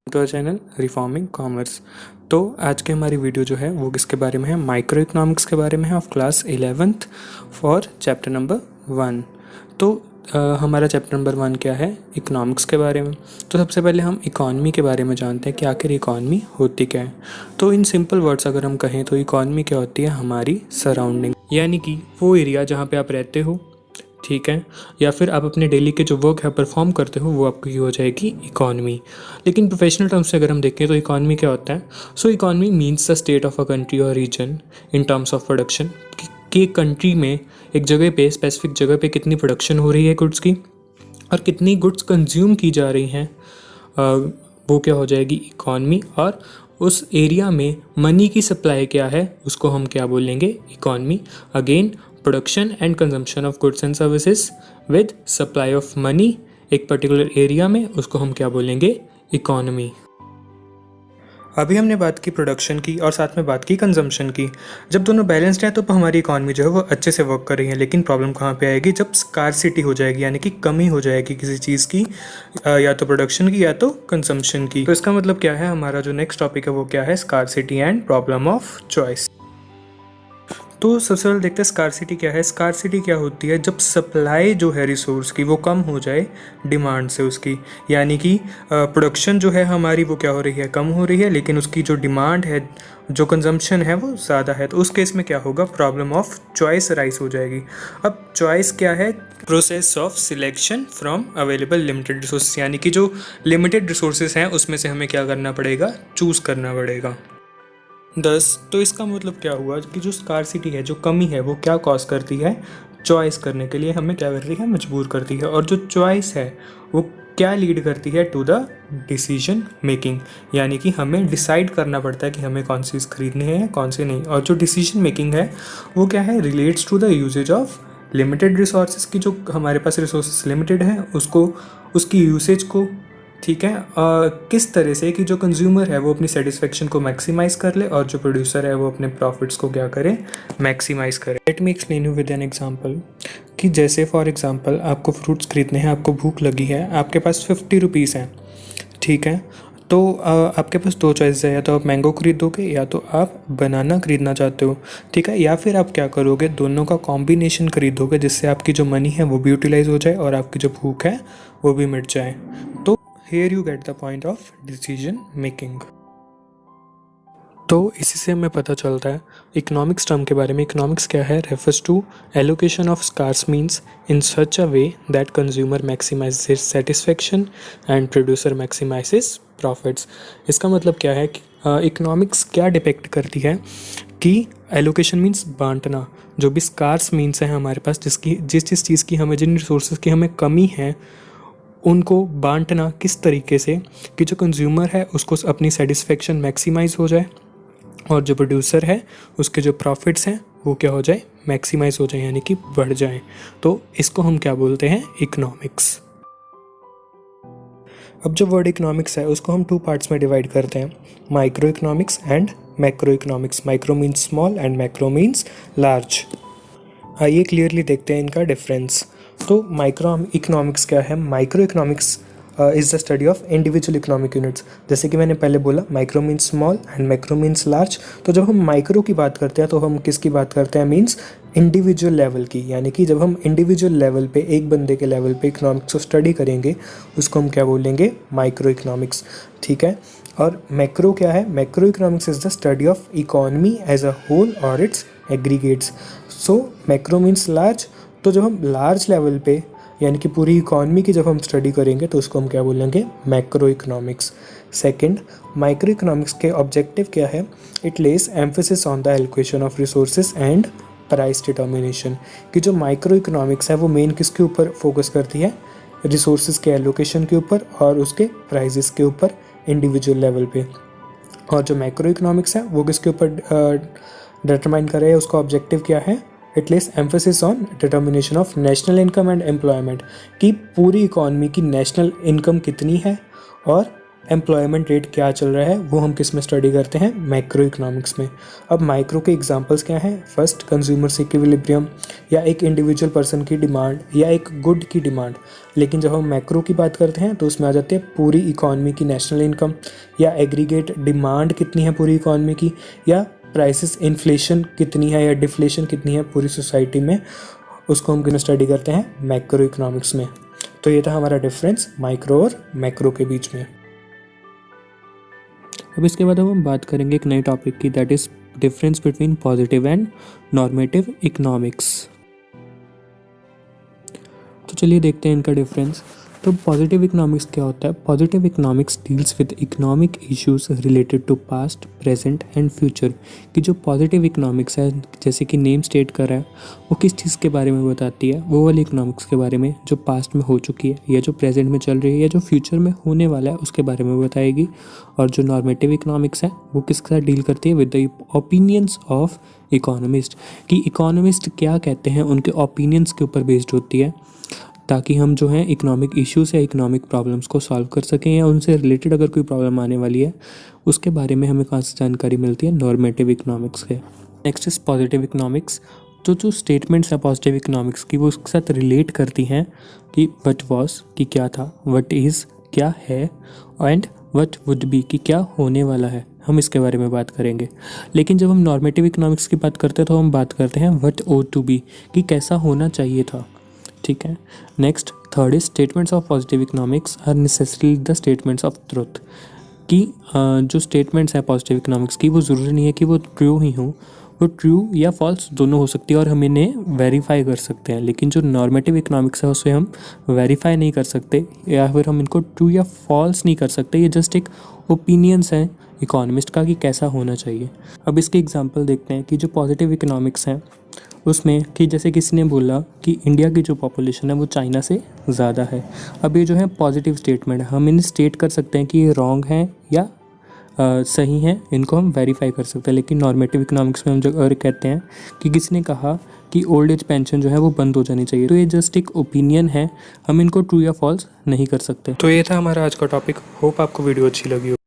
To channel reforming commerce. तो आज की हमारी वीडियो जो है वो किसके बारे में है, माइक्रो इकोनॉमिक्स के बारे में है, of class 11th for chapter number 1। तो हमारा चैप्टर नंबर 1 क्या है, इकोनॉमिक्स के बारे में। तो सबसे पहले हम इकॉनमी के बारे में जानते हैं कि आखिर इकॉनमी होती क्या है। तो इन सिंपल वर्ड्स अगर हम कहें तो इकॉनमी क्या होती है, हमारी सराउंडिंग, यानी कि वो एरिया जहाँ पे आप रहते हो, ठीक है, या फिर आप अपने डेली के जो वर्क है परफॉर्म करते हो वो आपकी हो जाएगी इकॉनमी। लेकिन प्रोफेशनल टर्म्स से अगर हम देखें तो इकॉनमी क्या होता है। So economy means the state of a country और region in terms of production, कि एक कंट्री में एक जगह पे, स्पेसिफिक जगह पे कितनी प्रोडक्शन हो रही है गुड्स की और कितनी गुड्स कंज्यूम की जा रही हैं, वो क्या हो जाएगी इकॉनमी। और उस एरिया में मनी की सप्लाई क्या है उसको हम क्या बोलेंगे, economy. Again production and consumption of goods and services with supply of money एक पर्टिकुलर एरिया में, उसको हम क्या बोलेंगे, इकॉनमी। अभी हमने बात की प्रोडक्शन की और साथ में बात की कंजम्पशन की। जब दोनों बैलेंस्ड हैं तो हमारी इकॉनमी जो है वो अच्छे से वर्क कर रही है। लेकिन प्रॉब्लम कहाँ पे आएगी, जब स्कार्सिटी हो जाएगी, यानी कि कमी हो जाएगी किसी चीज़ की, या तो प्रोडक्शन की या तो कंजम्पशन की। तो इसका मतलब क्या है, हमारा जो नेक्स्ट टॉपिक है वो क्या है, scarcity and problem of choice. तो सबसे पहले देखते हैं स्कार्सिटी क्या है। स्कार्सिटी क्या होती है, जब सप्लाई जो है रिसोर्स की वो कम हो जाए डिमांड से उसकी, यानी कि प्रोडक्शन जो है हमारी वो क्या हो रही है, कम हो रही है, लेकिन उसकी जो डिमांड है, जो कंजम्पशन है वो ज़्यादा है। तो उस केस में क्या होगा, प्रॉब्लम ऑफ चॉइस राइज हो जाएगी। अब चॉइस क्या है, process of selection from available limited resource, यानी कि जो लिमिटेड रिसोर्सेज हैं उसमें से हमें क्या करना पड़ेगा, चूज़ करना पड़ेगा। 10। तो इसका मतलब क्या हुआ कि जो स्कार्सिटी है, जो कमी है, वो क्या कॉज करती है, चॉइस करने के लिए हमें क्या करती है, मजबूर करती है। और जो चॉइस है वो क्या लीड करती है, टू द डिसीजन मेकिंग, यानी कि हमें डिसाइड करना पड़ता है कि हमें कौन सी चीज़ खरीदनी है कौन सी नहीं। और जो डिसीजन मेकिंग है वो क्या है, relates to the uses of limited resources की, जो हमारे पास रिसोर्सेज लिमिटेड है उसको, उसकी यूसेज को, ठीक है, किस तरह से कि जो कंज्यूमर है वो अपनी सेटिस्फेक्शन को मैक्सिमाइज कर ले और जो प्रोड्यूसर है वो अपने प्रॉफिट्स को क्या करे, मैक्सिमाइज करे। Let me explain you with an example, कि जैसे फॉर एग्जांपल आपको फ्रूट्स खरीदने हैं, आपको भूख लगी है, आपके पास 50 रुपीज़ हैं, ठीक है। तो आपके पास दो चॉइस है, या तो आप मैंगो खरीदोगे या तो आप बनाना खरीदना चाहते हो, ठीक है। या फिर आप क्या करोगे, दोनों का कॉम्बिनेशन खरीदोगे जिससे आपकी जो मनी है वो भी यूटिलाइज हो जाए और आपकी जो भूख है वो भी मिट जाए। तो here you get the point of decision making। तो इसी से हमें पता चलता है इकोनॉमिक्स टर्म के बारे में। इकोनॉमिक्स क्या है, refers to allocation of scarce means in such a way that consumer maximises satisfaction and producer maximises profits. इसका मतलब क्या है कि इकोनॉमिक्स क्या डिपेक्ट करती है कि एलोकेशन मीन्स बांटना, जो भी स्कार्स मीन्स है हमारे पास, जिस चीज़ की हमें, जिन रिसोर्सेज की हमें कमी है, उनको बांटना किस तरीके से कि जो कंज्यूमर है उसको अपनी सेटिस्फेक्शन मैक्सिमाइज़ हो जाए और जो प्रोड्यूसर है उसके जो प्रॉफिट्स हैं वो क्या हो जाए, मैक्सिमाइज़ हो जाए, यानी कि बढ़ जाए। तो इसको हम क्या बोलते हैं, इकोनॉमिक्स। अब जो वर्ड इकोनॉमिक्स है उसको हम 2 पार्ट्स में डिवाइड करते हैं, micro economics and macro economics. Micro means small and macro means large. आइए क्लियरली देखते हैं इनका डिफरेंस। तो माइक्रो इकोनॉमिक्स क्या है, micro economics is the study of individual economic units. जैसे कि मैंने पहले बोला, micro means small and macro means large. तो जब हम माइक्रो की बात करते हैं तो हम किसकी बात करते हैं, मीन्स इंडिविजुअल लेवल की, यानी कि जब हम इंडिविजुअल लेवल पे, एक बंदे के लेवल पे इकोनॉमिक्स को स्टडी करेंगे उसको हम क्या बोलेंगे, माइक्रो इकोनॉमिक्स, ठीक है। और मैक्रो क्या है, macro economics is the study of economy as a whole और its aggregates. So macro means large. तो जब हम लार्ज लेवल पे, यानी कि पूरी इकॉनमी की जब हम स्टडी करेंगे तो उसको हम क्या बोलेंगे, macro economics. Second, micro economics के ऑब्जेक्टिव क्या है, it less emphasis on the allocation of resources and price determination. कि जो माइक्रो इकोनॉमिक्स है वो मेन किसके ऊपर फोकस करती है, रिसोर्सेज के एलोकेशन के ऊपर और उसके प्राइजेस के ऊपर इंडिविजुअल लेवल पे। और जो मैक्रो इकोनॉमिक्स है वो किसके ऊपर डिटरमाइन कर रहे हैं, उसका ऑब्जेक्टिव क्या है, it less emphasis on determination of national income and employment, कि पूरी इकॉनमी की नेशनल इनकम कितनी है और एम्प्लॉयमेंट रेट क्या चल रहा है वो हम किस में स्टडी करते हैं, मैक्रो इकोनॉमिक्स में। अब माइक्रो के एग्जांपल्स क्या हैं, फर्स्ट कंज्यूमर इक्विलिब्रियम या एक इंडिविजुअल पर्सन की डिमांड या एक गुड की डिमांड। लेकिन जब हम मैक्रो की बात करते हैं तो उसमें आ जाती है पूरी इकॉनमी की नेशनल इनकम या एग्रीगेट डिमांड कितनी है पूरी इकॉनमी की, या प्राइसेस इन्फ्लेशन कितनी है या डिफ्लेशन कितनी है पूरी सोसाइटी में, उसको हम स्टडी करते हैं मैक्रो इकोनॉमिक्स में। तो ये था हमारा डिफरेंस माइक्रो और मैक्रो के बीच में। अब इसके बाद हम बात करेंगे एक नए टॉपिक की, that is difference between positive and normative economics. तो चलिए देखते हैं इनका डिफरेंस। तो पॉजिटिव इकोनॉमिक्स क्या होता है? Positive economics deals with economic issues related to past, present and future. कि जो पॉजिटिव इकोनॉमिक्स है, जैसे कि नेम स्टेट कर रहा है, वो किस चीज़ के बारे में बताती है? वो वाली इकोनॉमिक्स के बारे में जो पास्ट में हो चुकी है या जो प्रेजेंट में चल रही है या जो फ्यूचर में होने वाला है उसके बारे में बताएगी। और जो नॉर्मेटिव इकोनॉमिक्स है वो किसके साथ डील करती है? With the opinions of economist. कि इकोनॉमिस्ट क्या कहते हैं उनके ओपिनियंस के ऊपर बेस्ड होती है, ताकि हम जो है इकोनॉमिक इश्यूज या इकोनॉमिक प्रॉब्लम्स को सॉल्व कर सकें, या उनसे रिलेटेड अगर कोई प्रॉब्लम आने वाली है उसके बारे में हमें कहाँ से जानकारी मिलती है? नॉर्मेटिव इकोनॉमिक्स के। Next is positive economics. तो जो स्टेटमेंट्स हैं पॉजिटिव इकोनॉमिक्स की वो उसके साथ रिलेट करती हैं कि व्हाट वाज कि क्या था, व्हाट इज़ क्या है, एंड व्हाट वुड बी कि क्या होने वाला है। हम इसके बारे में बात करेंगे। लेकिन जब हम नॉर्मेटिव इकोनॉमिक्स की बात करते हैं तो हम बात करते हैं व्हाट ओट टू बी कि कैसा होना चाहिए था। ठीक है। Next third is statements of positive economics are necessary the statements of truth. कि जो स्टेटमेंट्स हैं पॉजिटिव इकोनॉमिक्स की वो ज़रूरी नहीं है कि वो ट्रू ही हों, वो ट्रू या फॉल्स दोनों हो सकती है और हम इन्हें वेरीफाई कर सकते हैं। लेकिन जो नॉर्मेटिव इकोनॉमिक्स है उसे हम वेरीफाई नहीं कर सकते या फिर हम इनको ट्रू या फॉल्स नहीं कर सकते। ये जस्ट एक ओपिनियंस हैं इकोनॉमिस्ट का कि कैसा होना चाहिए। अब इसके एग्जांपल देखते हैं कि जो पॉजिटिव इकोनॉमिक्स हैं उसमें कि जैसे किसी ने बोला कि इंडिया की जो पॉपुलेशन है वो चाइना से ज़्यादा है। अब ये जो है पॉजिटिव स्टेटमेंट है, हम इन्हें स्टेट कर सकते हैं कि ये रॉन्ग है या सही है, इनको हम वेरीफाई कर सकते हैं। लेकिन नॉर्मेटिव इकोनॉमिक्स में हम जो और कहते हैं कि किसी ने कहा कि ओल्ड एज पेंशन जो है वो बंद हो जानी चाहिए, तो ये जस्ट एक ओपिनियन है, हम इनको ट्रू या फॉल्स नहीं कर सकते। तो ये था हमारा आज का टॉपिक। होप आपको वीडियो अच्छी लगी हो।